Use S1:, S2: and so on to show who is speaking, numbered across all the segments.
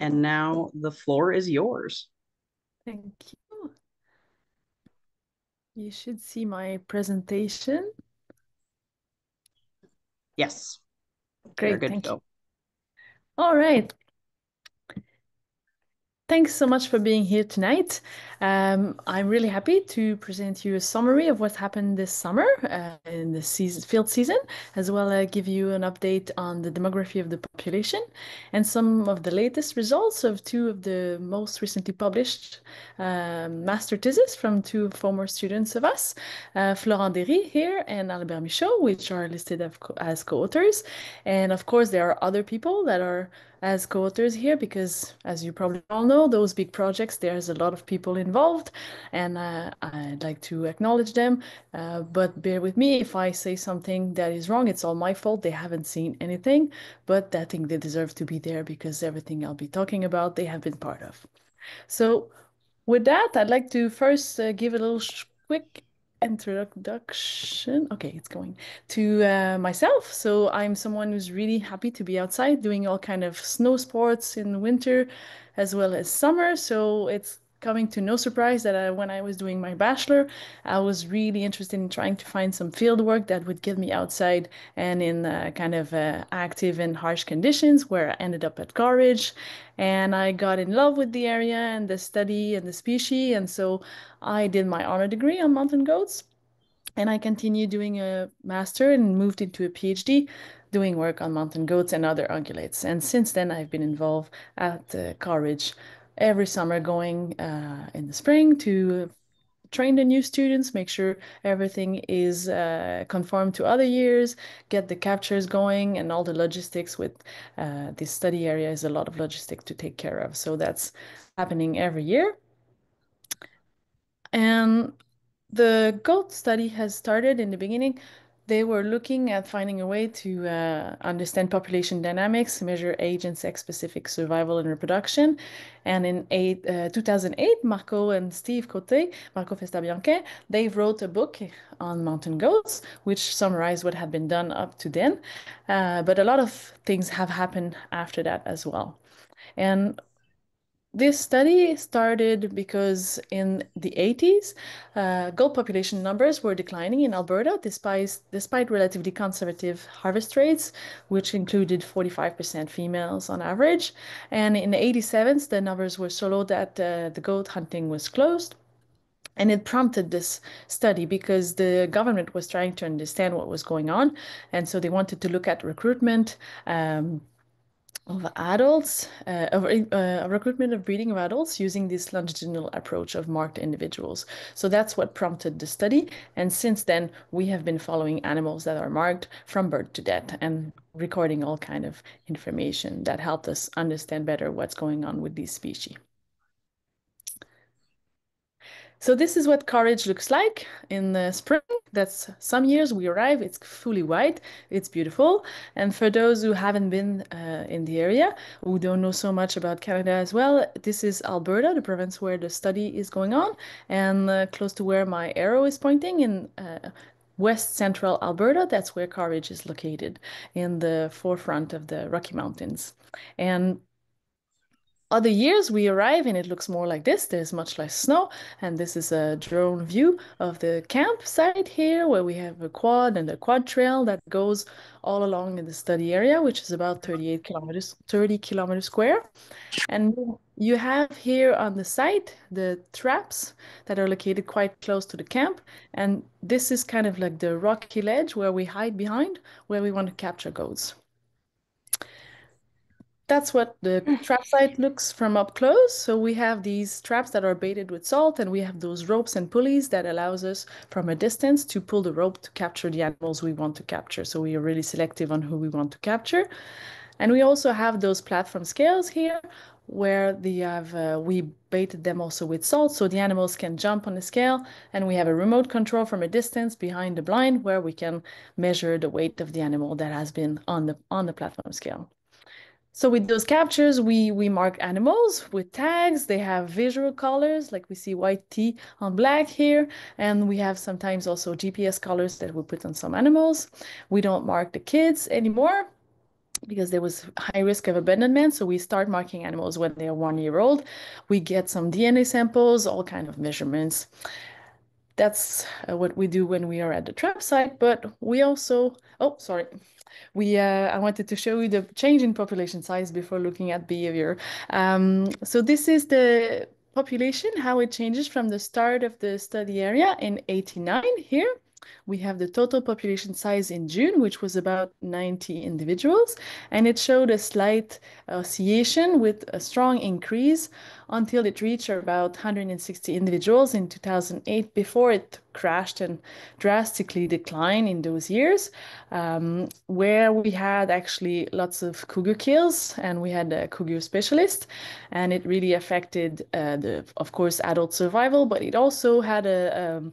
S1: And now the floor is yours.
S2: Thank you. You should see my presentation.
S1: Yes, we are
S2: Great,
S1: good to
S2: thank you.
S1: go.
S2: All right. Thanks so much for being here tonight. I'm really happy to present you a summary of what happened this summer in the field season, as well as give you an update on the demography of the population and some of the latest results of two of the most recently published master theses from two former students of us, Florent Derry here and Albert Michaud, which are listed as co-authors. And of course, there are other people that are as co-authors here because, as you probably all know, those big projects, there's a lot of people involved, and I'd like to acknowledge them. But bear with me if I say something that is wrong. It's all my fault. They haven't seen anything, but I think they deserve to be there because everything I'll be talking about, they have been part of. So with that, I'd like to first give a little quick introduction. Okay, it's going to myself. So I'm someone who's really happy to be outside doing all kind of snow sports in winter as well as summer. So it's coming to no surprise that when I was doing my bachelor, I was really interested in trying to find some field work that would get me outside and in kind of active and harsh conditions, where I ended up at Caw Ridge, and I got in love with the area and the study and the species. And so I did my honor degree on mountain goats. And I continued doing a master and moved into a PhD doing work on mountain goats and other ungulates. And since then, I've been involved at Caw Ridge every summer, going in the spring to train the new students, make sure everything is conformed to other years, get the captures going, and all the logistics with this study area is a lot of logistics to take care of. So that's happening every year. And the goat study has started in the beginning. They were looking at finding a way to understand population dynamics, measure age and sex-specific survival and reproduction. And in 2008, Marco and Steve Cote, Marco Festa-Bianche, they wrote a book on mountain goats, which summarized what had been done up to then. But a lot of things have happened after that as well. And this study started because in the 80s, goat population numbers were declining in Alberta despite relatively conservative harvest rates, which included 45% females on average. And in the 87s, the numbers were so low that the goat hunting was closed. And it prompted this study because the government was trying to understand what was going on. And so they wanted to look at recruitment. Of adults, recruitment of breeding of adults using this longitudinal approach of marked individuals. So that's what prompted the study. And since then, we have been following animals that are marked from birth to death and recording all kind of information that helped us understand better what's going on with these species. So this is what Caw Ridge looks like in the spring. That's some years we arrive, it's fully white, it's beautiful. And for those who haven't been in the area, who don't know so much about Canada as well, this is Alberta, the province where the study is going on, and close to where my arrow is pointing in west central Alberta, that's where Caw Ridge is located, in the forefront of the Rocky Mountains. And other years we arrive and it looks more like this. There's much less snow, and this is a drone view of the campsite here where we have a quad and a quad trail that goes all along in the study area, which is about 38 kilometers, 30 kilometers square. And you have here on the site the traps that are located quite close to the camp. And this is kind of like the rocky ledge where we hide behind, where we want to capture goats. That's what the trap site looks from up close. So we have these traps that are baited with salt, and we have those ropes and pulleys that allows us from a distance to pull the rope to capture the animals we want to capture. So we are really selective on who we want to capture. And we also have those platform scales here where we baited them also with salt so the animals can jump on the scale, and we have a remote control from a distance behind the blind where we can measure the weight of the animal that has been on the platform scale. So with those captures, we mark animals with tags. They have visual colors, like we see white T on black here, and we have sometimes also GPS colors that we put on some animals. We don't mark the kids anymore. because there was high risk of abandonment. So we start marking animals when they are 1 year old. We get some DNA samples, all kind of measurements. That's what we do when we are at the trap site. But we also, oh, sorry. I wanted to show you the change in population size before looking at behavior. So this is the population, how it changes from the start of the study area in 89 here. We have the total population size in June, which was about 90 individuals, and it showed a slight oscillation with a strong increase until it reached about 160 individuals in 2008 before it crashed and drastically declined in those years, where we had actually lots of cougar kills and we had a cougar specialist, and it really affected of course, adult survival, but it also had a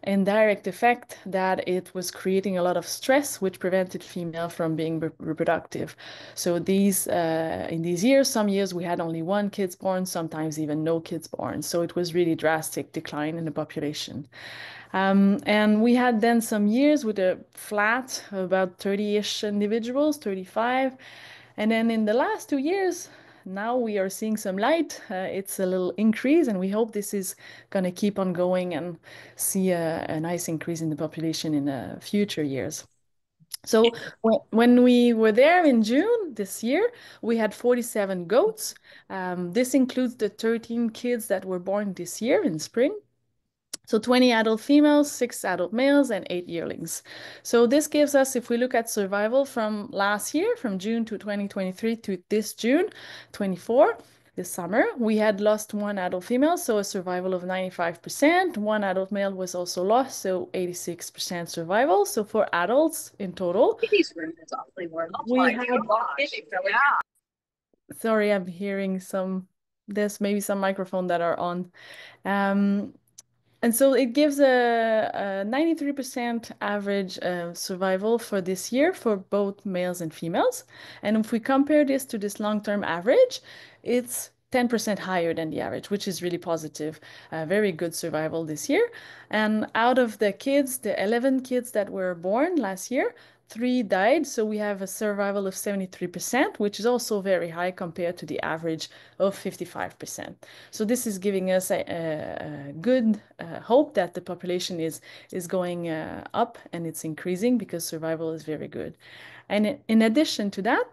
S2: indirect effect that it was creating a lot of stress, which prevented female from being reproductive. So in these years, some years we had only one kids born, sometimes even no kids born. So it was really drastic decline in the population. And we had then some years with a flat, about 30-ish individuals, 35. And then in the last 2 years, now we are seeing some light. It's a little increase, and we hope this is going to keep on going and see a nice increase in the population in future years. So when we were there in June this year, we had 47 goats. This includes the 13 kids that were born this year in spring. So 20 adult females, 6 adult males, and 8 yearlings. So this gives us, if we look at survival from last year, from June to 2023 to this June 24, this summer, we had lost 1 adult female, so a survival of 95%. 1 adult male was also lost, so 86% survival. So for adults in total,
S1: Kitty's room is awfully warm. Oh
S2: we
S1: my
S2: had,
S1: gosh.
S2: sorry, I'm hearing there's maybe some microphone that are on. Um, And so it gives a 93% average survival for this year for both males and females. And if we compare this to this long-term average, it's 10% higher than the average, which is really positive. Very good survival this year. And out of the kids, the 11 kids that were born last year, 3 died. So we have a survival of 73%, which is also very high compared to the average of 55%. So this is giving us a good hope that the population is going up and it's increasing because survival is very good. And in addition to that,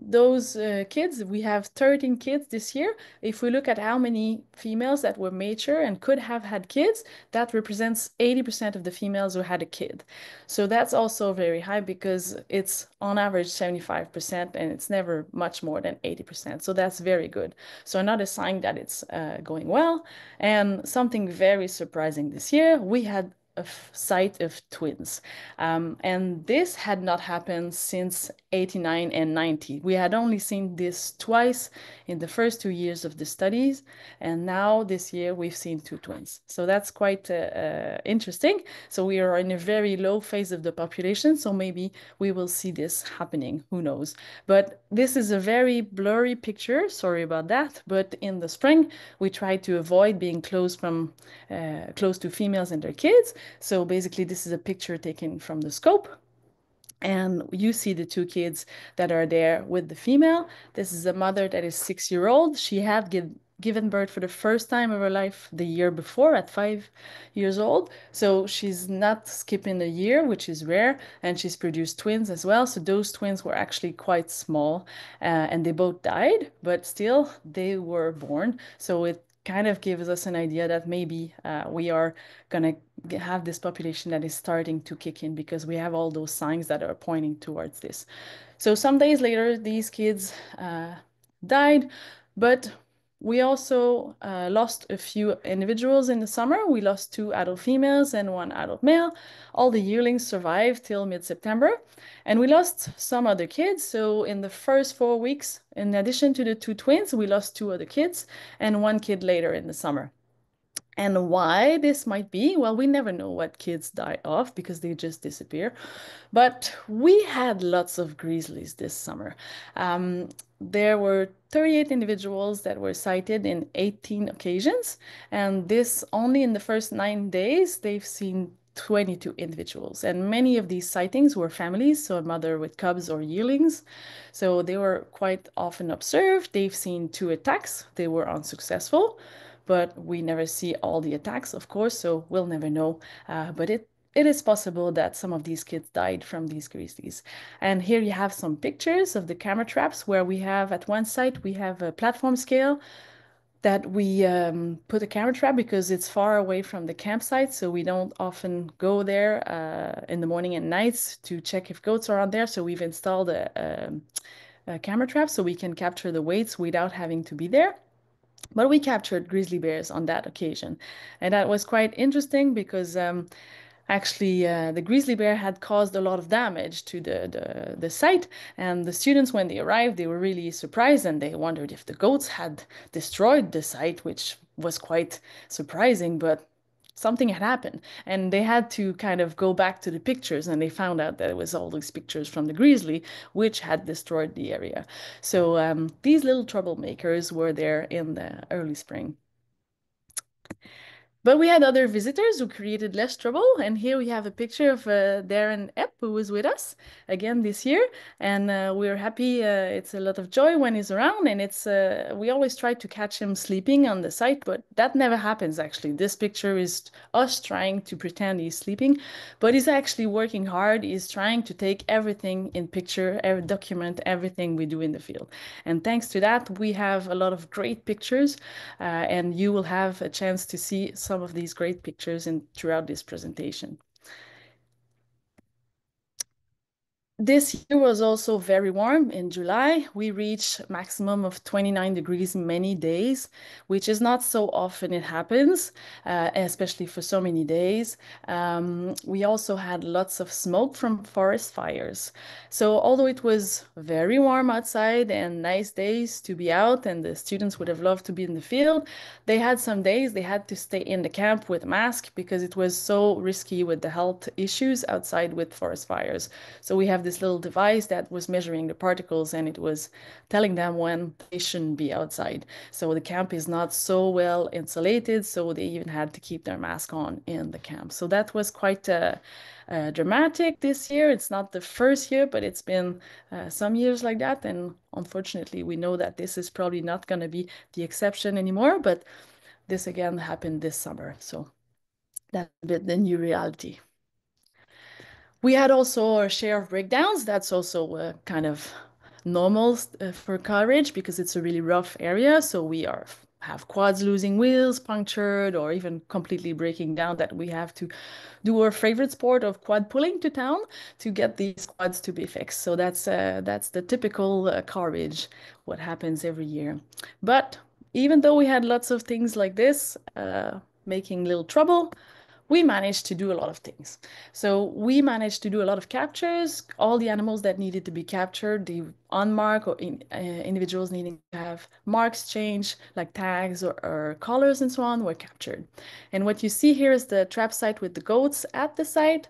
S2: those kids, we have 13 kids this year. If we look at how many females that were mature and could have had kids, that represents 80% of the females who had a kid. So that's also very high because it's on average 75% and it's never much more than 80%. So that's very good. So another sign that it's going well. And something very surprising this year, we had a sight of twins. And this had not happened since 89 and 90. We had only seen this twice in the first 2 years of the studies, and now this year we've seen 2 twins. So that's quite interesting. So we are in a very low phase of the population, so maybe we will see this happening, who knows. But this is a very blurry picture, sorry about that, but in the spring we try to avoid being close to females and their kids. So basically this is a picture taken from the scope. And you see the 2 kids that are there with the female. This is a mother that is 6-year-old. She had given birth for the first time of her life the year before at 5 years old. So she's not skipping a year, which is rare. And she's produced twins as well. So those twins were actually quite small and they both died, but still they were born. So it kind of gives us an idea that maybe we are going to have this population that is starting to kick in because we have all those signs that are pointing towards this. So some days later, these kids died, but we also lost a few individuals in the summer. We lost 2 adult females and 1 adult male. All the yearlings survived till mid-September. And we lost some other kids. So in the first 4 weeks, in addition to the 2 twins, we lost 2 other kids and 1 kid later in the summer. And why this might be, well, we never know what kids die of because they just disappear. But we had lots of grizzlies this summer. There were 38 individuals that were sighted in 18 occasions. And this only in the first 9 days, they've seen 22 individuals. And many of these sightings were families, so a mother with cubs or yearlings. So they were quite often observed. They've seen 2 attacks. They were unsuccessful, but we never see all the attacks, of course, so we'll never know. But it is possible that some of these kids died from these grizzlies. And here you have some pictures of the camera traps where we have at one site, we have a platform scale that we put a camera trap because it's far away from the campsite, so we don't often go there in the morning and nights to check if goats are on there. So we've installed a camera trap so we can capture the weights without having to be there. But we captured grizzly bears on that occasion. And that was quite interesting because actually, the grizzly bear had caused a lot of damage to the site, and the students, when they arrived, they were really surprised and they wondered if the goats had destroyed the site, which was quite surprising, but something had happened. And they had to kind of go back to the pictures, and they found out that it was all these pictures from the grizzly, which had destroyed the area. So these little troublemakers were there in the early spring. But we had other visitors who created less trouble. And here we have a picture of Darren Epp, who was with us again this year. And we're happy. It's a lot of joy when he's around. And we always try to catch him sleeping on the site, but that never happens, actually. This picture is us trying to pretend he's sleeping, but he's actually working hard. He's trying to take everything in picture, document everything we do in the field. And thanks to that, we have a lot of great pictures, and you will have a chance to see some of these great pictures throughout this presentation. This year was also very warm. In July, we reached a maximum of 29 degrees many days, which is not so often it happens, especially for so many days. We also had lots of smoke from forest fires. So although it was very warm outside and nice days to be out, and the students would have loved to be in the field, they had some days they had to stay in the camp with a mask because it was so risky with the health issues outside with forest fires. So we have this little device that was measuring the particles, and it was telling them when they shouldn't be outside. So the camp is not so well insulated, so they even had to keep their mask on in the camp. So that was quite dramatic this year. It's not the first year, but it's been some years like that. And unfortunately, we know that this is probably not going to be the exception anymore, but this again happened this summer. So that's a bit the new reality. We had also our share of breakdowns. That's also kind of normal for Caw Ridge because it's a really rough area. So we have quads losing wheels, punctured, or even completely breaking down, that we have to do our favorite sport of quad pulling to town to get these quads to be fixed. So that's the typical Caw Ridge, what happens every year. But even though we had lots of things like this, making little trouble, we managed to do a lot of things. So we managed to do a lot of captures. All the animals that needed to be captured, the unmarked or individuals needing to have marks changed, like tags or collars and so on, were captured. And what you see here is the trap site with the goats at the site.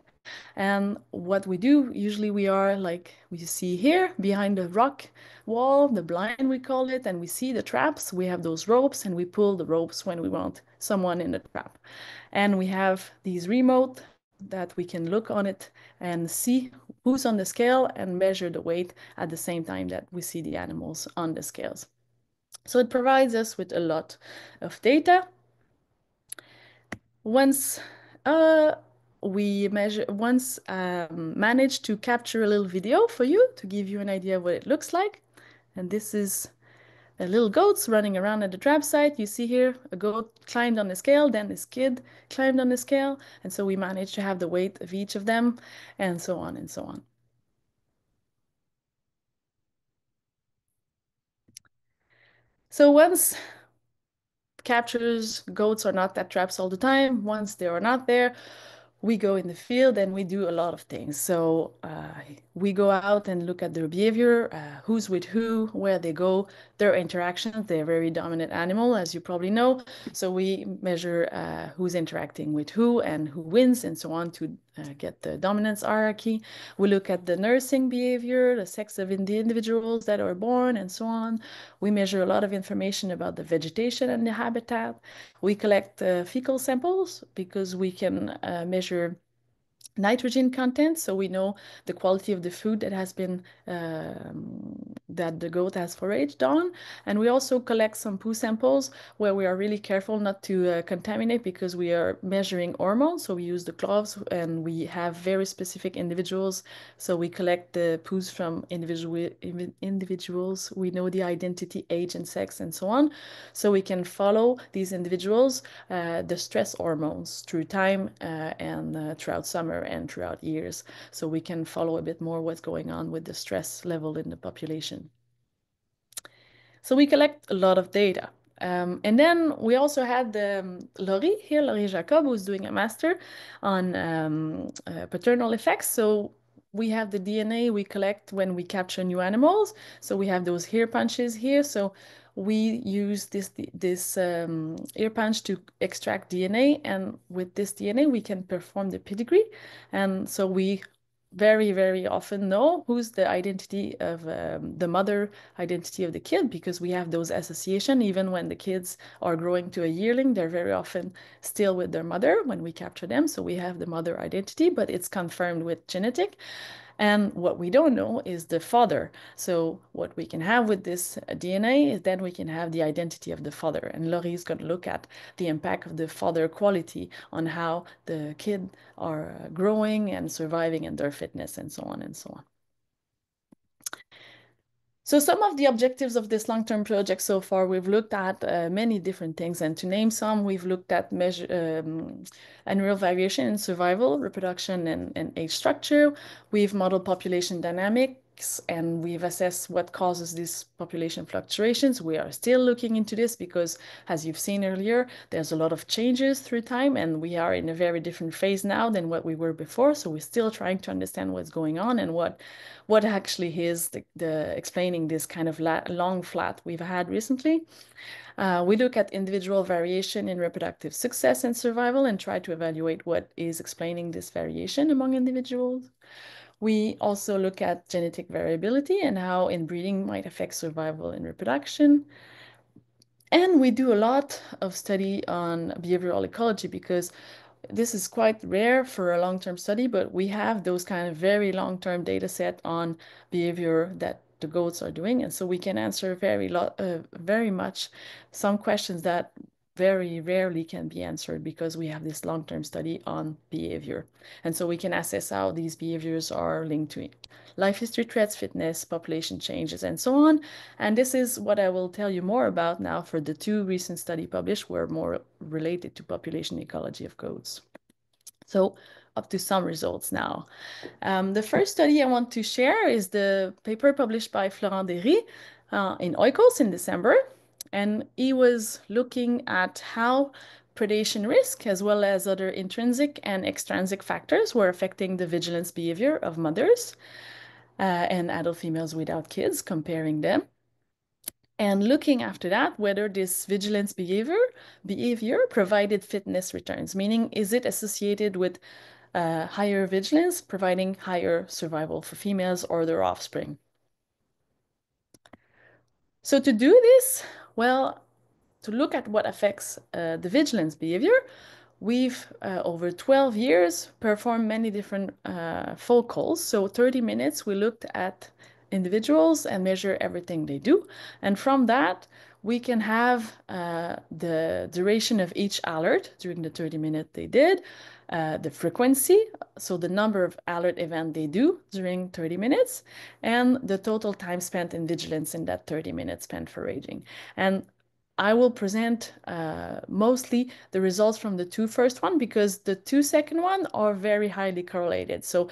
S2: And what we do, usually we are like we see here behind the rock wall, the blind we call it, and we see the traps. We have those ropes and we pull the ropes when we want someone in the trap. And we have these remote that we can look on it and see who's on the scale and measure the weight at the same time that we see the animals on the scales. So it provides us with a lot of data. Once we managed to capture a little video for you to give you an idea of what it looks like. And this is the little goats running around at the trap site. You see here a goat climbed on the scale, then this kid climbed on the scale, and so we managed to have the weight of each of them, and so on and so on. So once captures, goats are not at traps all the time. Once they are not there, we go in the field and we do a lot of things. So we go out and look at their behavior, who's with who, where they go, their interactions. They're a very dominant animal, as you probably know. So we measure who's interacting with who and who wins and so on to get the dominance hierarchy. We look at the nursing behavior, the sex of the individuals that are born and so on. We measure a lot of information about the vegetation and the habitat. We collect fecal samples because we can measure nitrogen content, so we know the quality of the food that has been that the goat has foraged on. And we also collect some poo samples where we are really careful not to contaminate, because we are measuring hormones. So we use the gloves, and we have very specific individuals. So we collect the poos from individuals. We know the identity, age, and sex, and so on. So we can follow these individuals, the stress hormones through time, and throughout summer and throughout years. So we can follow a bit more what's going on with the stress level in the population. So we collect a lot of data. And then we also had Laurie Jacob, who's doing a master on paternal effects. So we have the DNA we collect when we capture new animals. So we have those ear punches here. So we use this ear punch to extract DNA, and with this DNA we can perform the pedigree. And so we very, very often know who's the identity of the mother identity of the kid, because we have those association. Even when the kids are growing to a yearling, they're very often still with their mother when we capture them. So we have the mother identity, but it's confirmed with genetic. And what we don't know is the father. So what we can have with this DNA is then we can have the identity of the father. And Laurie is going to look at the impact of the father quality on how the kid are growing and surviving, and their fitness, and so on and so on. So some of the objectives of this long-term project so far, we've looked at many different things, and to name some, we've looked at annual variation in survival, reproduction, and age structure. We've modeled population dynamics, and we've assessed what causes these population fluctuations. We are still looking into this because, as you've seen earlier, there's a lot of changes through time, and we are in a very different phase now than what we were before. So we're still trying to understand what's going on and what actually is the explaining this kind of long flat we've had recently. We look at individual variation in reproductive success and survival and try to evaluate what is explaining this variation among individuals. We also look at genetic variability and how inbreeding might affect survival and reproduction. And we do a lot of study on behavioral ecology, because this is quite rare for a long-term study, but we have those kind of very long-term data set on behavior that the goats are doing. And so we can answer very much some questions that very rarely can be answered, because we have this long-term study on behavior. And so we can assess how these behaviors are linked to life history threats, fitness, population changes, and so on. And this is what I will tell you more about now for the two recent studies published, were more related to population ecology of goats. So up to some results now. The first study I want to share is the paper published by Florent Derry in Oikos in December. And he was looking at how predation risk, as well as other intrinsic and extrinsic factors, were affecting the vigilance behavior of mothers and adult females without kids, comparing them. And looking after that, whether this vigilance behavior provided fitness returns, meaning is it associated with higher vigilance, providing higher survival for females or their offspring. So to do this, well, to look at what affects the vigilance behavior, we've, over 12 years, performed many different focals. So 30 minutes, we looked at individuals and measure everything they do. And from that, we can have the duration of each alert during the 30 minutes they did, the frequency, so the number of alert events they do during 30 minutes, and the total time spent in vigilance in that 30 minutes spent foraging. And I will present mostly the results from the two first one, because the two second one are very highly correlated. So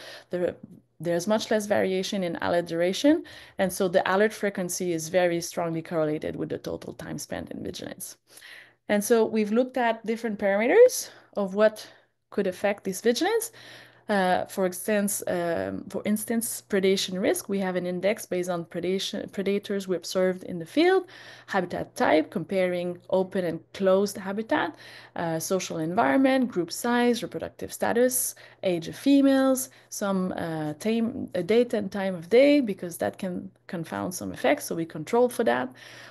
S2: there's much less variation in alert duration, and so the alert frequency is very strongly correlated with the total time spent in vigilance. And so we've looked at different parameters of what could affect this vigilance. For instance, predation risk. We have an index based on predators we observed in the field, habitat type, comparing open and closed habitat, social environment, group size, reproductive status, age of females, some date and time of day, because that can confound some effects, so we controlled for that.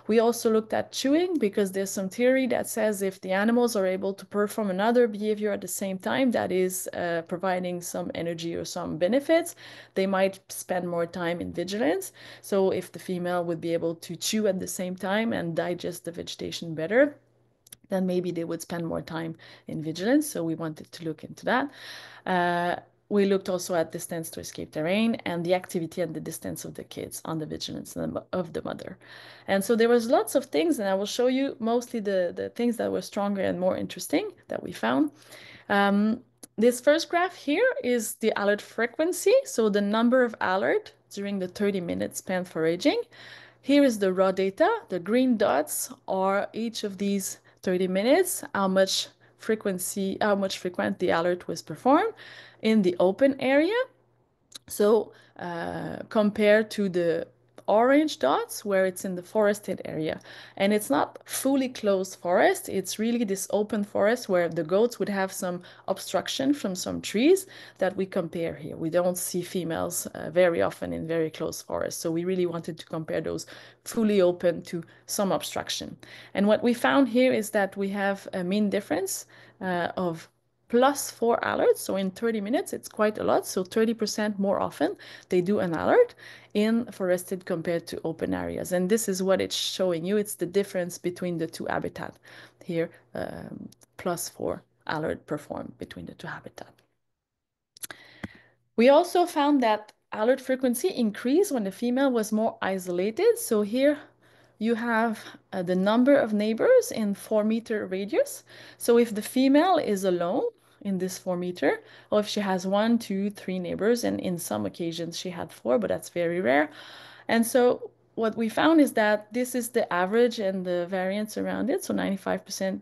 S2: We also looked at chewing, because there's some theory that says if the animals are able to perform another behavior at the same time, that is providing some energy or some benefits, they might spend more time in vigilance. So if the female would be able to chew at the same time and digest the vegetation better, then maybe they would spend more time in vigilance. So we wanted to look into that. Uh, we looked also at distance to escape terrain and the activity and the distance of the kids on the vigilance of the mother. And so there was lots of things, and I will show you mostly the things that were stronger and more interesting that we found. Um, this first graph here is the alert frequency, so the number of alert during the 30 minutes spent foraging. Here is the raw data. The green dots are each of these 30 minutes, how much frequent the alert was performed in the open area. So compared to the orange dots where it's in the forested area. And it's not fully closed forest, it's really this open forest where the goats would have some obstruction from some trees that we compare here. We don't see females very often in very close forests. So we really wanted to compare those fully open to some obstruction. And what we found here is that we have a mean difference of +4 alerts. So in 30 minutes, it's quite a lot. So 30% more often they do an alert in forested compared to open areas. And this is what it's showing you. It's the difference between the two habitats here, +4 alert performed between the two habitats. We also found that alert frequency increased when the female was more isolated. So here you have the number of neighbors in 4-meter radius. So if the female is alone in this 4-meter, or if she has 1, 2, 3 neighbors, and in some occasions she had 4, but that's very rare. And so what we found is that this is the average and the variance around it, so 95%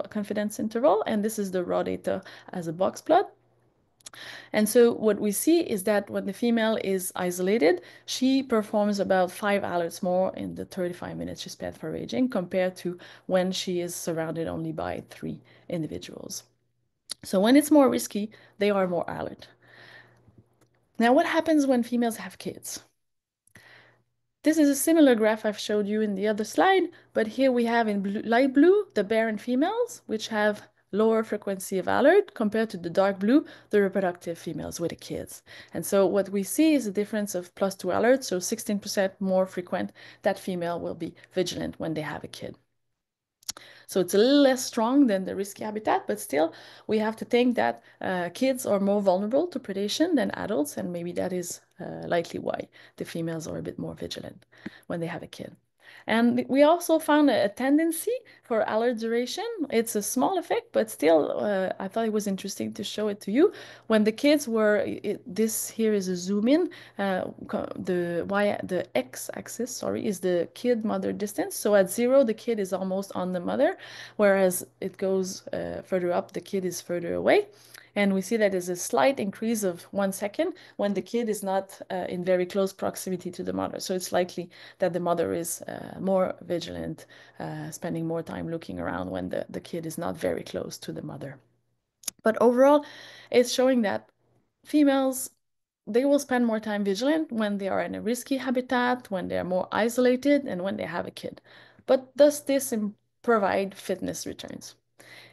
S2: confidence interval, and this is the raw data as a box plot. And so what we see is that when the female is isolated, she performs about 5 alerts more in the 35 minutes she spent foraging compared to when she is surrounded only by 3 individuals. So when it's more risky, they are more alert. Now, what happens when females have kids? This is a similar graph I've showed you in the other slide, but here we have in blue, light blue the barren females, which have lower frequency of alert compared to the dark blue, the reproductive females with the kids. And so what we see is a difference of +2 alerts, so 16% more frequent that female will be vigilant when they have a kid. So it's a little less strong than the risky habitat, but still we have to think that kids are more vulnerable to predation than adults, and maybe that is likely why the females are a bit more vigilant when they have a kid. And we also found a tendency for alert duration. It's a small effect, but still, I thought it was interesting to show it to you. When the kids were, this here is a zoom in. The x-axis, sorry, is the kid-mother distance. So at 0, the kid is almost on the mother, whereas it goes further up, the kid is further away. And we see that there's a slight increase of 1 second when the kid is not in very close proximity to the mother. So it's likely that the mother is more vigilant, spending more time looking around when the kid is not very close to the mother. But overall, it's showing that females, they will spend more time vigilant when they are in a risky habitat, when they are more isolated, and when they have a kid. But does this provide fitness returns?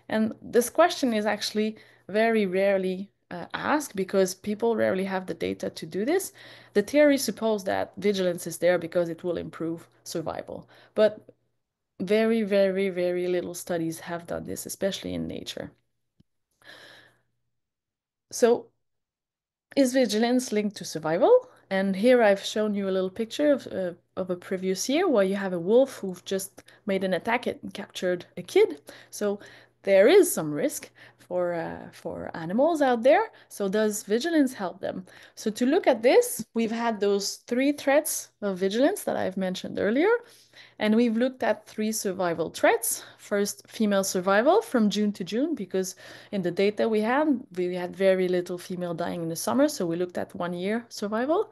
S2: And this question is actually very rarely asked because people rarely have the data to do this. The theory supposes that vigilance is there because it will improve survival. But very, very, very little studies have done this, especially in nature. So is vigilance linked to survival? And here I've shown you a little picture of a previous year where you have a wolf who just made an attack and captured a kid. So there is some risk for animals out there. So does vigilance help them? So to look at this, we've had those 3 threats of vigilance that I've mentioned earlier. And we've looked at 3 survival threats. First, female survival from June to June, because in the data we had very little female dying in the summer. So we looked at 1 year survival.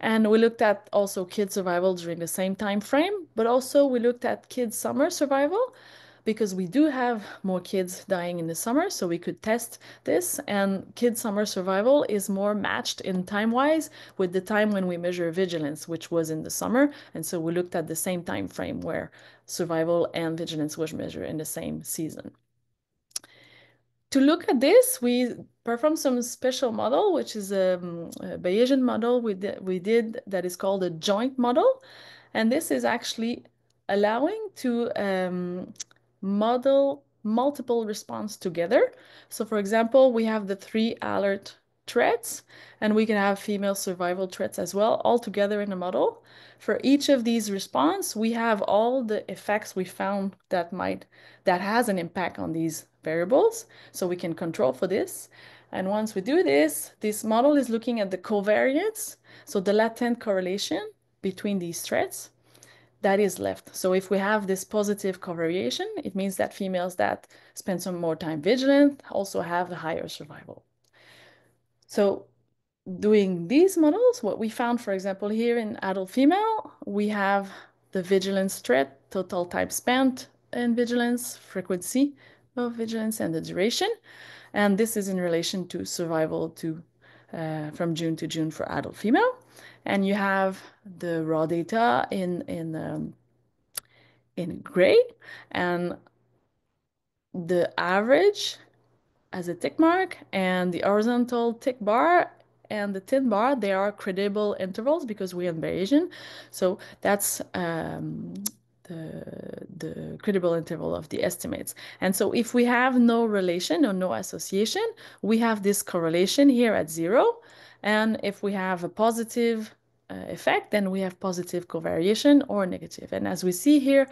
S2: And we looked at also kid survival during the same time frame, but also we looked at kid summer survival because we do have more kids dying in the summer, so we could test this. And kid summer survival is more matched in time-wise with the time when we measure vigilance, which was in the summer. And so we looked at the same time frame where survival and vigilance was measured in the same season. To look at this, we performed some special model, which is a Bayesian model we did that is called a joint model. And this is actually allowing to model multiple response together. So for example, we have the 3 alert threats, and we can have female survival threats as well, all together in a model. For each of these response, we have all the effects we found that has an impact on these variables, so we can control for this. And once we do this, this model is looking at the covariance, so the latent correlation between these threats that is left. So if we have this positive covariation, it means that females that spend some more time vigilant also have a higher survival. So doing these models, what we found, for example, here in adult female, we have the vigilance threat, total time spent in vigilance, frequency of vigilance, and the duration. And this is in relation to survival from June to June for adult female. And you have the raw data in gray, and the average as a tick mark, and the horizontal tick bar and the thin bar, they are credible intervals because we are in Bayesian. So that's the credible interval of the estimates. And so if we have no relation or no association, we have this correlation here at 0. And if we have a positive effect, then we have positive covariation or negative. And as we see here,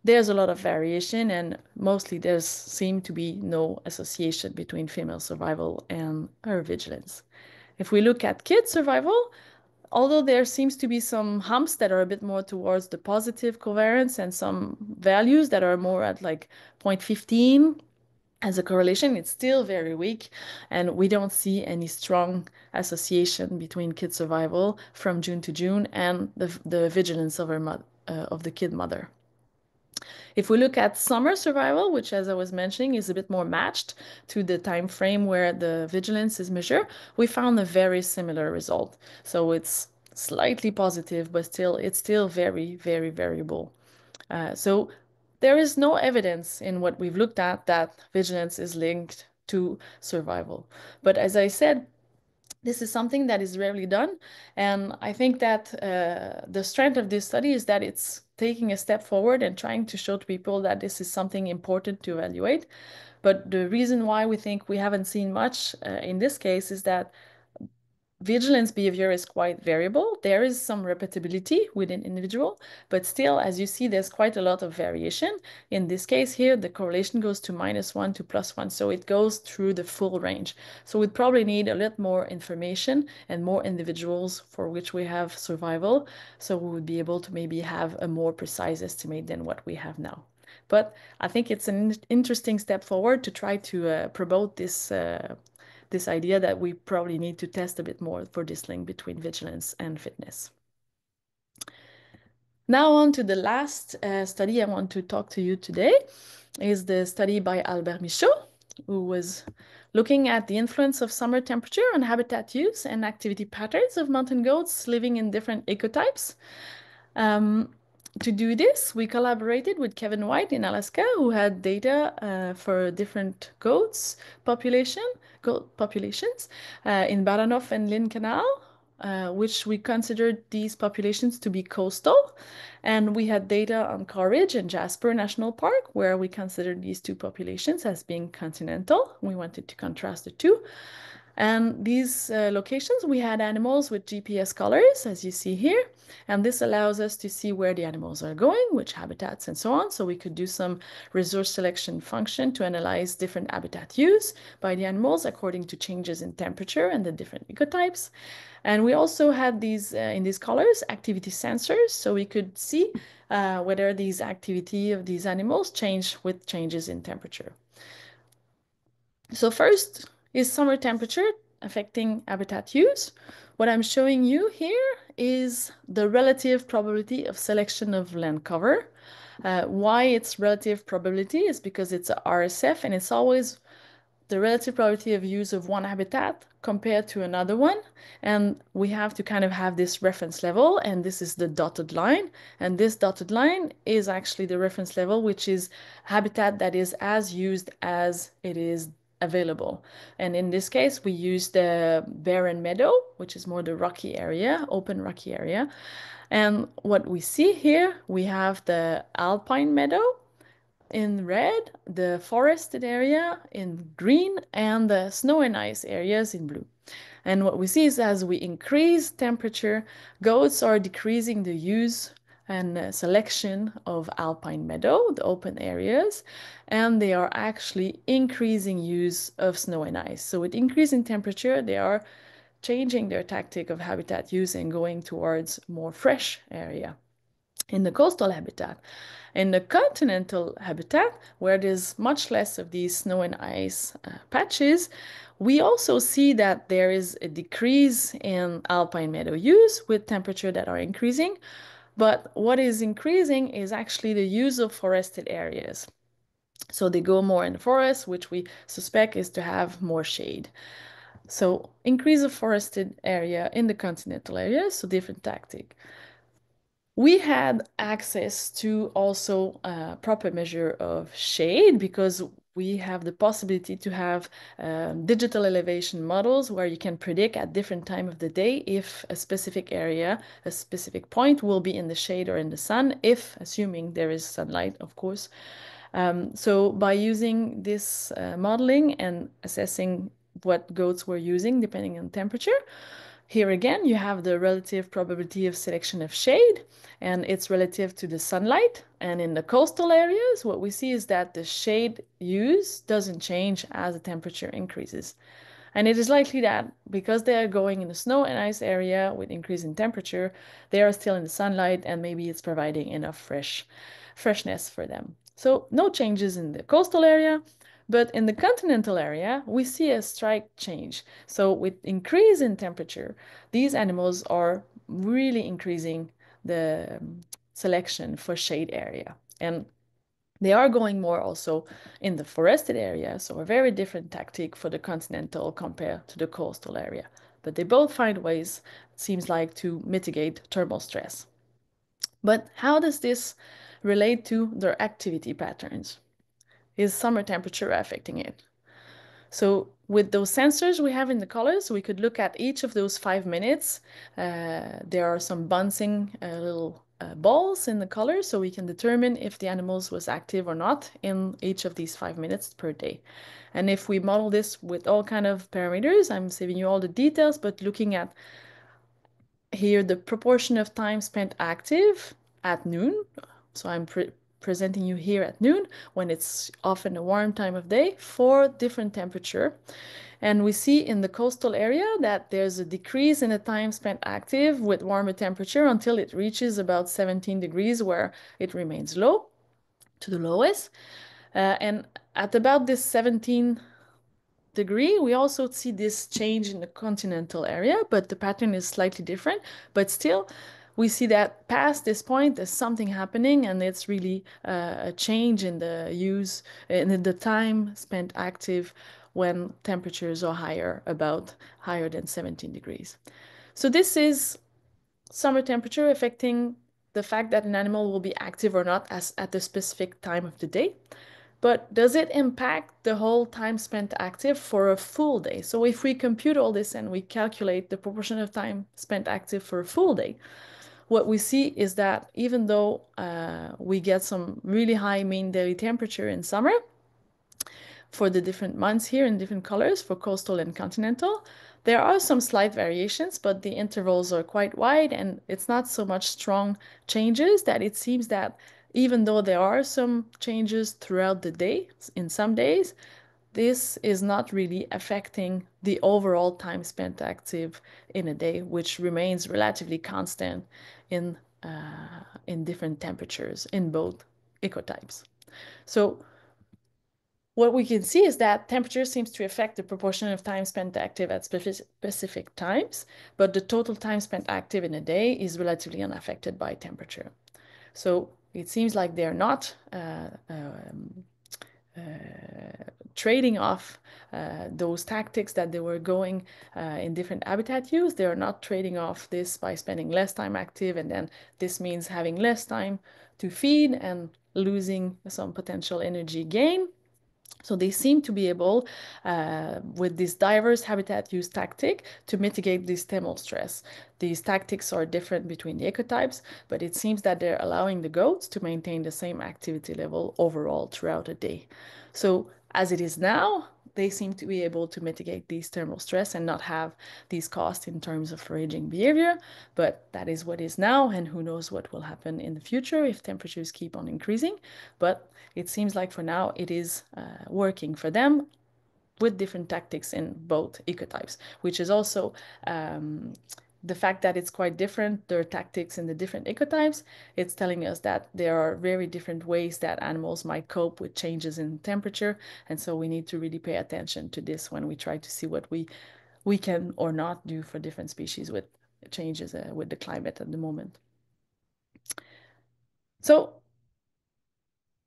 S2: there's a lot of variation, and mostly there's seem to be no association between female survival and her vigilance. If we look at kid survival, although there seems to be some humps that are a bit more towards the positive covariance and some values that are more at like 0.15 as a correlation, it's still very weak, and we don't see any strong association between kid survival from June to June and the vigilance of of the kid mother. If we look at summer survival, which as I was mentioning is a bit more matched to the time frame where the vigilance is measured, we found a very similar result. So it's slightly positive, but it's still very, very variable. So there is no evidence in what we've looked at that vigilance is linked to survival. But as I said, this is something that is rarely done. And I think that the strength of this study is that it's taking a step forward and trying to show to people that this is something important to evaluate. But the reason why we think we haven't seen much in this case is that vigilance behavior is quite variable. There is some repetibility within individual, but still, as you see, there's quite a lot of variation. In this case here, the correlation goes to -1 to +1, so it goes through the full range. So we'd probably need a little more information and more individuals for which we have survival, so we would be able to maybe have a more precise estimate than what we have now. But I think it's an interesting step forward to try to promote this idea that we probably need to test a bit more for this link between vigilance and fitness. Now on to the last study I want to talk to you today is the study by Albert Michaud, who was looking at the influence of summer temperature on habitat use and activity patterns of mountain goats living in different ecotypes. To do this, we collaborated with Kevin White in Alaska, who had data for different goat populations in Baranof and Lynn Canal, which we considered these populations to be coastal. And we had data on Caw Ridge and Jasper National Park, where we considered these two populations as being continental. We wanted to contrast the two. And these locations, we had animals with GPS colors, as you see here. And this allows us to see where the animals are going, which habitats, and so on. So we could do some resource selection function to analyze different habitat use by the animals according to changes in temperature and the different ecotypes. And we also had these, in these colors, activity sensors. So we could see whether these activity of these animals change with changes in temperature. So first is summer temperature affecting habitat use. What I'm showing you here is the relative probability of selection of land cover. Why it's relative probability is because it's a RSF, and it's always the relative probability of use of one habitat compared to another one. And we have to kind of have this reference level, and this is the dotted line. And this dotted line is actually the reference level, which is habitat that is as used as it is available. And in this case, we use the barren meadow, which is more the rocky area, open rocky area. And what we see here, we have the alpine meadow in red, the forested area in green, and the snow and ice areas in blue. And what we see is as we increase temperature, goats are decreasing the use and selection of alpine meadow, the open areas, and they are actually increasing use of snow and ice. So with increasing temperature, they are changing their tactic of habitat use and going towards more fresh area in the coastal habitat. In the continental habitat, where there's much less of these snow and ice patches, we also see that there is a decrease in alpine meadow use with temperature that are increasing. But what is increasing is actually the use of forested areas. So they go more in the forest, which we suspect is to have more shade. So increase of forested area in the continental area, so different tactic. We had access to also a proper measure of shade because we have the possibility to have digital elevation models where you can predict at different time of the day if a specific area, a specific point will be in the shade or in the sun, if assuming there is sunlight, of course. So by using this modeling and assessing what goats were using depending on temperature, here again, you have the relative probability of selection of shade, and it's relative to the sunlight. And in the coastal areas, what we see is that the shade use doesn't change as the temperature increases. And it is likely that because they are going in the snow and ice area with increasing temperature, they are still in the sunlight and maybe it's providing enough freshness for them. So no changes in the coastal area, but in the continental area, we see a strike change. So with increase in temperature, these animals are really increasing the selection for shade area. And they are going more also in the forested area, so a very different tactic for the continental compared to the coastal area. But they both find ways, it seems like, to mitigate thermal stress. But how does this relate to their activity patterns? Is summer temperature affecting it? So with those sensors we have in the colors, we could look at each of those 5 minutes. There are some bouncing little balls in the colors, so we can determine if the animals was active or not in each of these 5 minutes per day. And if we model this with all kind of parameters, I'm saving you all the details, but looking at here the proportion of time spent active at noon. So I'm presenting you here at noon when it's often a warm time of day for different temperature. And we see in the coastal area that there's a decrease in the time spent active with warmer temperature until it reaches about 17 degrees where it remains low to the lowest. And at about this 17 degree, we also see this change in the continental area, but the pattern is slightly different. But still, we see that past this point, there's something happening, and it's really a change in the use, in the time spent active when temperatures are higher, about higher than 17 degrees. So this is summer temperature affecting the fact that an animal will be active or not as at a specific time of the day. But does it impact the whole time spent active for a full day? So if we compute all this and we calculate the proportion of time spent active for a full day, what we see is that even though we get some really high mean daily temperature in summer for the different months here in different colors for coastal and continental, there are some slight variations, but the intervals are quite wide and it's not so much strong changes that it seems that even though there are some changes throughout the day, in some days, this is not really affecting the overall time spent active in a day, which remains relatively constant in different temperatures in both ecotypes. So what we can see is that temperature seems to affect the proportion of time spent active at specific times, but the total time spent active in a day is relatively unaffected by temperature. So it seems like they're not trading off those tactics that they were going in different habitat use. They are not trading off this by spending less time active, and then this means having less time to feed and losing some potential energy gain. So they seem to be able, with this diverse habitat use tactic, to mitigate this thermal stress. These tactics are different between the ecotypes, but it seems that they're allowing the goats to maintain the same activity level overall throughout the day. So as it is now, they seem to be able to mitigate these thermal stress and not have these costs in terms of foraging behavior. But that is what is now, and who knows what will happen in the future if temperatures keep on increasing. But it seems like for now it is working for them with different tactics in both ecotypes, which is also the fact that it's quite different, their tactics in the different ecotypes. It's telling us that there are very different ways that animals might cope with changes in temperature. And so we need to really pay attention to this when we try to see what we can or not do for different species with changes with the climate at the moment. So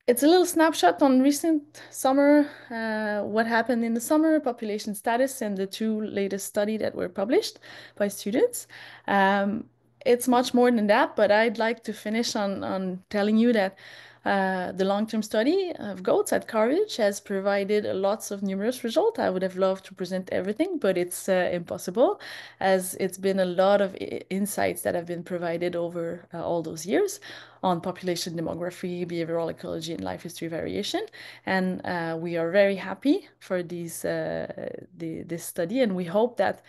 S2: it's a little snapshot on recent summer, what happened in the summer, population status, and the two latest study that were published by students. Um, it's much more than that, but I'd like to finish on telling you that the long-term study of goats at Caw Ridge has provided lots of numerous results. I would have loved to present everything, but it's impossible, as it's been a lot of insights that have been provided over all those years on population demography, behavioral ecology, and life history variation. And we are very happy for this study, and we hope that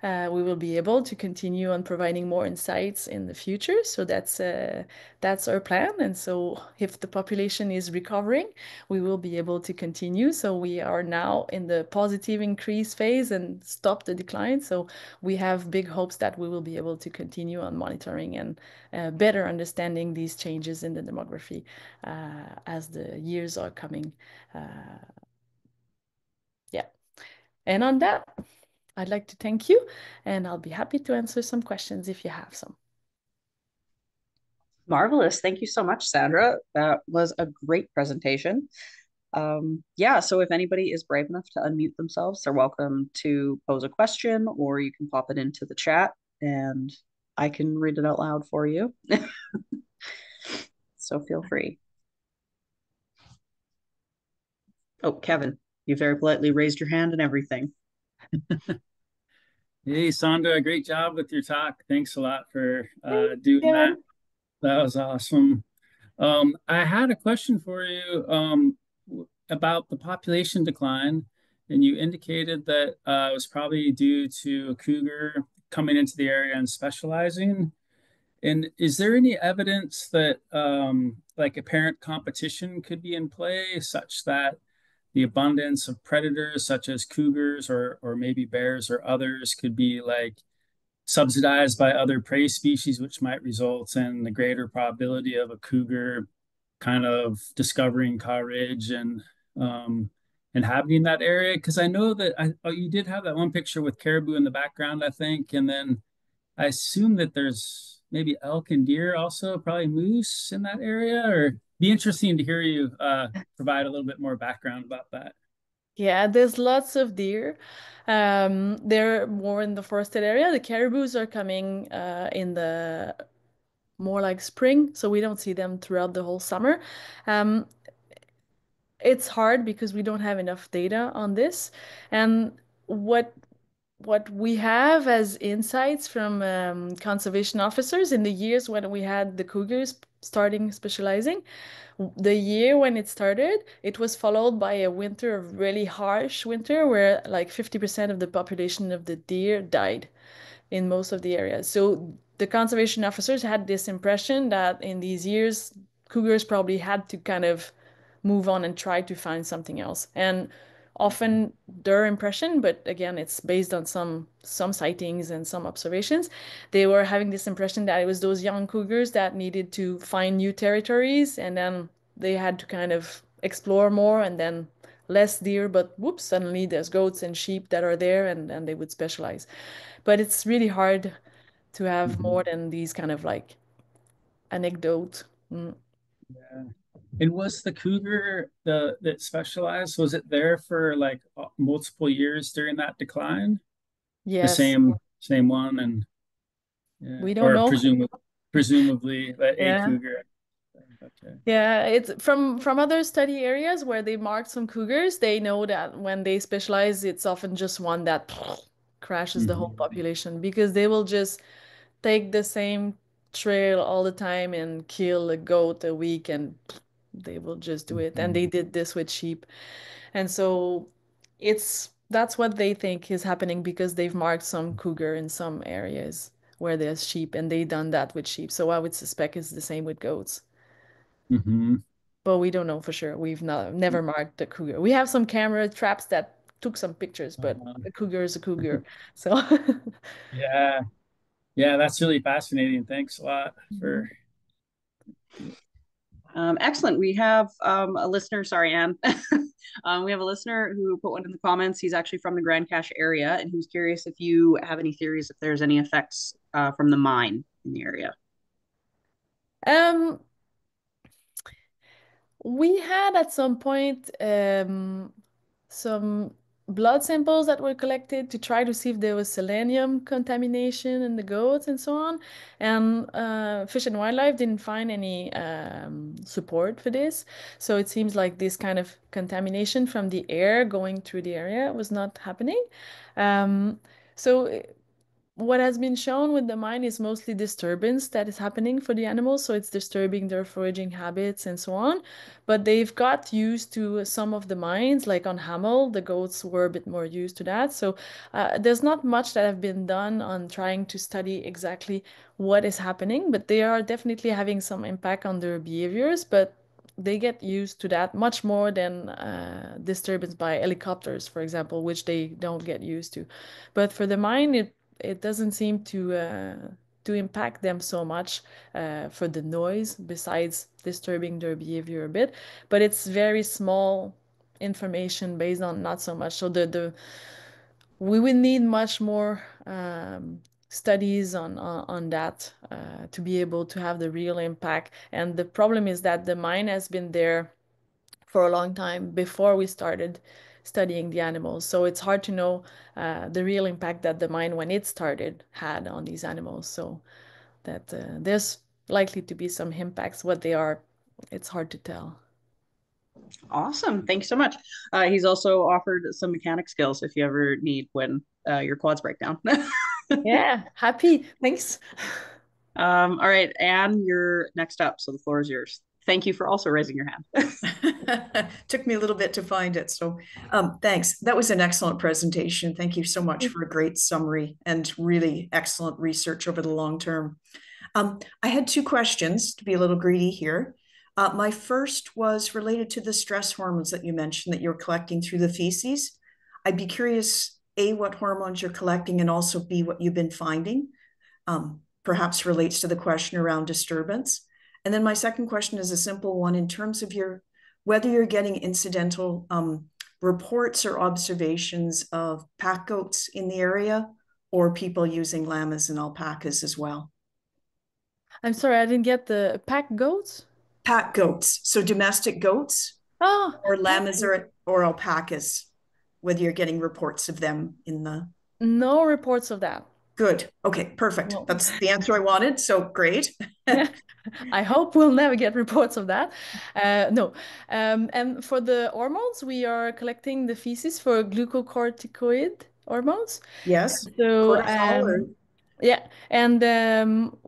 S2: we will be able to continue on providing more insights in the future. So that's our plan. And so if the population is recovering, we will be able to continue. So we are now in the positive increase phase and stop the decline. So we have big hopes that we will be able to continue on monitoring and better understanding these changes in the demography as the years are coming. Yeah. And on that, I'd like to thank you, and I'll be happy to answer some questions if you have some.
S3: Marvelous. Thank you so much, Sandra. That was a great presentation. Yeah, so if anybody is brave enough to unmute themselves, they're welcome to pose a question, or you can pop it into the chat and I can read it out loud for you. So feel free. Oh, Kevin, you very politely raised your hand and everything.
S4: Hey, Sandra, great job with your talk. Thanks a lot for
S2: Thank
S4: doing that.
S2: you.
S4: That was awesome. I had a question for you about the population decline, and you indicated that it was probably due to a cougar coming into the area and specializing. And is there any evidence that like apparent competition could be in play, such that the abundance of predators such as cougars or maybe bears or others could be like subsidized by other prey species, which might result in the greater probability of a cougar kind of discovering Caw Ridge and inhabiting that area? Because I know that you did have that one picture with caribou in the background, I think, and then I assume that there's maybe elk and deer also, probably moose in that area. Or be interesting to hear you provide a little bit more background about that.
S2: Yeah, there's lots of deer. They're more in the forested area. The caribous are coming in the more like spring, so we don't see them throughout the whole summer. Um, it's hard because we don't have enough data on this. And what we have as insights from conservation officers in the years when we had the cougars starting specializing, the year when it started, it was followed by a winter, a really harsh winter, where like 50% of the population of the deer died in most of the areas. So the conservation officers had this impression that in these years, cougars probably had to kind of move on and try to find something else. And often their impression, but again, it's based on some sightings and some observations, they were having this impression that it was those young cougars that needed to find new territories, and then they had to kind of explore more, and then less deer, but whoops, suddenly there's goats and sheep that are there, and they would specialize. But it's really hard to have
S4: Mhm.
S2: more than these kind of like anecdote. Mm.
S4: Yeah. And was the cougar the that specialized, was it there for like multiple years during that decline? The
S2: Yes,
S4: same one, and yeah,
S2: we don't
S4: or
S2: know.
S4: presumably a
S2: Yeah.
S4: cougar. Okay.
S2: Yeah, it's from other study areas where they marked some cougars, they know that when they specialize, it's often just one that crashes the whole
S4: Hmm.
S2: population because they will just take the same trail all the time and kill a goat a week and they will just do it. And they
S4: Hmm.
S2: did this with sheep. And so that's what they think is happening because they've marked some cougar in some areas where there's sheep and they done that with sheep. So I would suspect it's the same with goats.
S4: Hmm.
S2: But we don't know for sure. We've not never marked the cougar. We have some camera traps that took some pictures, but a cougar is a cougar. So
S4: Yeah. Yeah, that's really fascinating. Thanks a lot
S2: Mhm.
S4: for.
S3: Excellent. We have a listener, sorry, Anne. We have a listener who put one in the comments. He's actually from the Grand Cache area, and he was curious if you have any theories if there's any effects from the mine in the area.
S2: um we had at some point some blood samples that were collected to try to see if there was selenium contamination in the goats and so on. And Fish and Wildlife didn't find any support for this. So it seems like this kind of contamination from the air going through the area was not happening. Um, so what has been shown with the mine is mostly disturbance that is happening for the animals, so it's disturbing their foraging habits and so on. But they've got used to some of the mines, like on Hamel, the goats were a bit more used to that. So there's not much that have been done on trying to study exactly what is happening, but they are definitely having some impact on their behaviors. But they get used to that much more than disturbance by helicopters, for example, which they don't get used to. But for the mine, it doesn't seem to impact them so much for the noise, besides disturbing their behavior a bit. But it's very small information based on not so much. So the we would need much more studies on that to be able to have the real impact. And the problem is that the mine has been there for a long time before we started studying the animals. So it's hard to know the real impact that the mine, when it started, had on these animals. So that there's likely to be some impacts. What they are, it's hard to tell.
S3: Awesome. Thanks so much. He's also offered some mechanic skills if you ever need when your quads break down.
S2: Yeah, happy. Thanks.
S3: All right, Anne, you're next up, so the floor is yours. Thank you for also raising your hand.
S5: Took me a little bit to find it. So thanks. That was an excellent presentation. Thank you so much for a great summary and really excellent research over the long term. I had two questions to be a little greedy here. My first was related to the stress hormones that you mentioned that you're collecting through the feces. I'd be curious, A, what hormones you're collecting, and also B, what you've been finding. Perhaps relates to the question around disturbance. And then my second question is a simple one in terms of whether you're getting incidental reports or observations of pack goats in the area or people using llamas and alpacas as well.
S2: I'm sorry, I didn't get the pack goats.
S5: Pack goats, so domestic goats
S2: Oh,
S5: or llamas or alpacas, whether you're getting reports of them in the...
S2: no reports of that.
S5: Good. Okay, perfect.
S2: No.
S5: That's the answer I wanted. So great.
S2: I hope we'll never get reports of that. No. And for the hormones, we are collecting the feces for glucocorticoid hormones.
S5: Yes.
S2: So,
S5: Cortisol or...
S2: yeah, and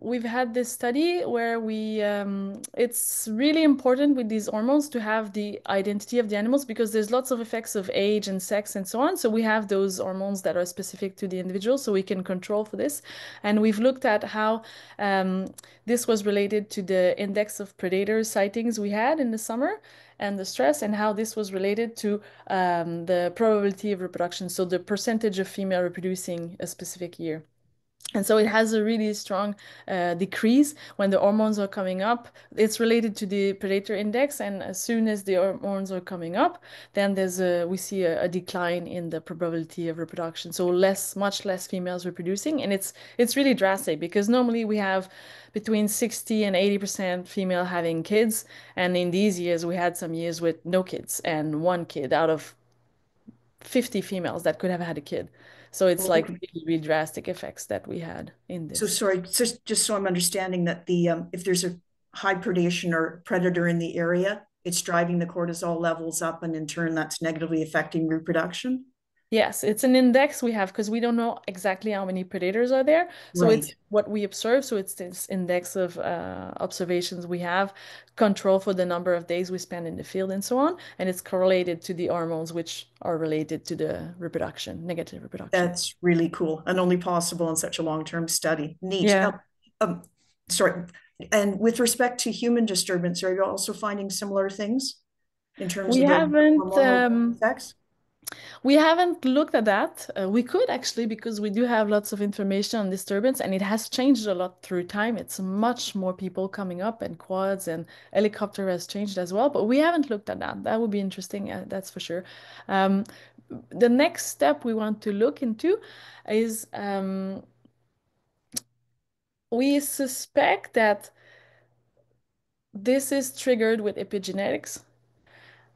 S2: we've had this study where it's really important with these hormones to have the identity of the animals because there's lots of effects of age and sex and so on. So we have those hormones that are specific to the individual, so we can control for this. And we've looked at how this was related to the index of predator sightings we had in the summer and the stress, and how this was related to the probability of reproduction, so the percentage of female reproducing a specific year. And so it has a really strong decrease when the hormones are coming up. It's related to the predator index, and as soon as the hormones are coming up, then we see a decline in the probability of reproduction. So much less females reproducing, and it's really drastic because normally we have between 60 and 80% female having kids, and in these years we had some years with no kids and one kid out of 50 females that could have had a kid. So it's like really, really drastic effects that we had in
S5: So
S2: this.
S5: sorry, just so I'm understanding that if there's high predation or predator in the area, it's driving the cortisol levels up, and in turn, that's negatively affecting reproduction?
S2: Yes, it's an index we have because we don't know exactly how many predators are there. So
S5: Right.
S2: it's what we observe. So it's this index of observations we have, control for the number of days we spend in the field and so on. And it's correlated to the hormones which are related to the reproduction, negative reproduction.
S5: That's really cool and only possible in such a long-term study. Neat.
S2: Yeah.
S5: Sorry. And with respect to human disturbance, are you also finding similar things in terms
S2: We
S5: of the
S2: haven't
S5: hormonal effects?
S2: We haven't looked at that. We could actually, because we do have lots of information on disturbance, and it has changed a lot through time. It's much more people coming up, and quads and helicopter has changed as well. But we haven't looked at that. That would be interesting, that's for sure. Um, the next step we want to look into is we suspect that this is triggered with epigenetics.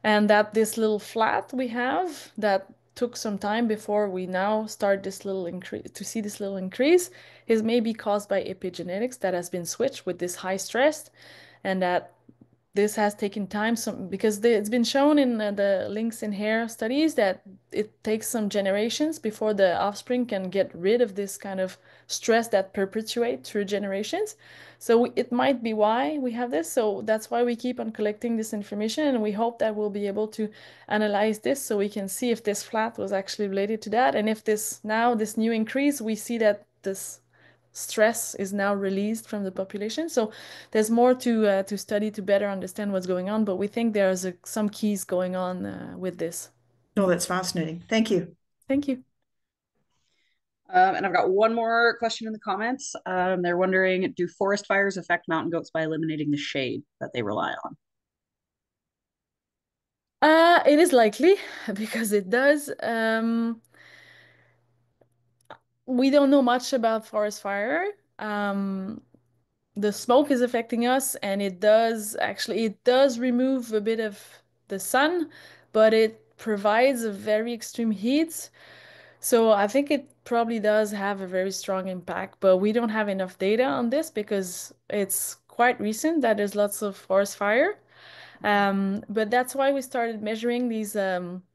S2: And that this little flat we have that took some time before we now start this little increase to see this little increase is maybe caused by epigenetics that has been switched with this high stress, and that this has taken time because it's been shown in the links in hair studies that it takes some generations before the offspring can get rid of this kind of stress that perpetuates through generations. So it might be why we have this. So that's why we keep on collecting this information, and we hope that we'll be able to analyze this so we can see if this flat was actually related to that, and if this new increase, we see that this stress is now released from the population. So there's more to study to better understand what's going on, but we think there's some keys going on with this.
S5: Oh, that's fascinating. Thank you.
S2: Thank you.
S3: And I've got one more question in the comments. They're wondering, do forest fires affect mountain goats by eliminating the shade that they rely on?
S2: It is likely because it does. We don't know much about forest fire. The smoke is affecting us, and it does remove a bit of the sun, but it provides a very extreme heat. So I think it probably does have a very strong impact, but we don't have enough data on this because it's quite recent that there's lots of forest fire. But that's why we started measuring these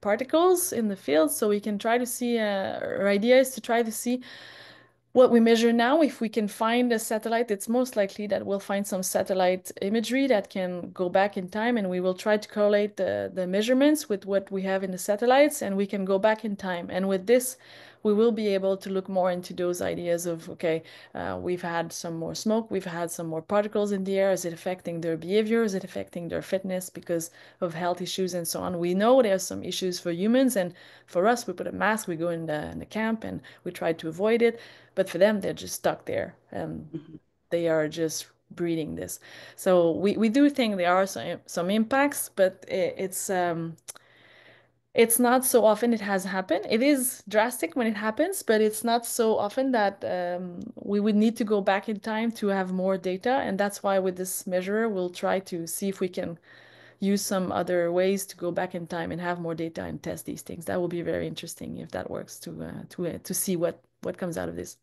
S2: particles in the field, so we can try to see, our idea is to try to see what we measure now. If we can find a satellite, it's most likely that we'll find some satellite imagery that can go back in time, and we will try to correlate the measurements with what we have in the satellites, and we can go back in time. And with this, we will be able to look more into those ideas of, okay, we've had some more smoke, we've had some more particles in the air. Is it affecting their behavior? Is it affecting their fitness because of health issues and so on? We know there's some issues for humans, and for us, we put a mask, we go in the camp, and we try to avoid it. But for them, they're just stuck there, and they are just breeding this. So we do think there are some impacts, but it's not so often it has happened. It is drastic when it happens, but it's not so often that we would need to go back in time to have more data. And that's why with this measure, we'll try to see if we can use some other ways to go back in time and have more data and test these things. That will be very interesting if that works to see what comes out of this.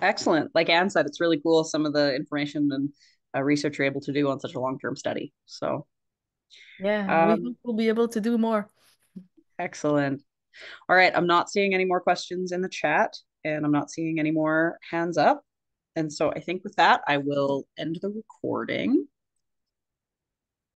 S3: Excellent. Like Anne said, it's really cool some of the information and research you're able to do on such a long-term study. So
S2: yeah, we hope we'll be able to do more.
S3: Excellent. All right, I'm not seeing any more questions in the chat, and I'm not seeing any more hands up. And so I think with that, I will end the recording.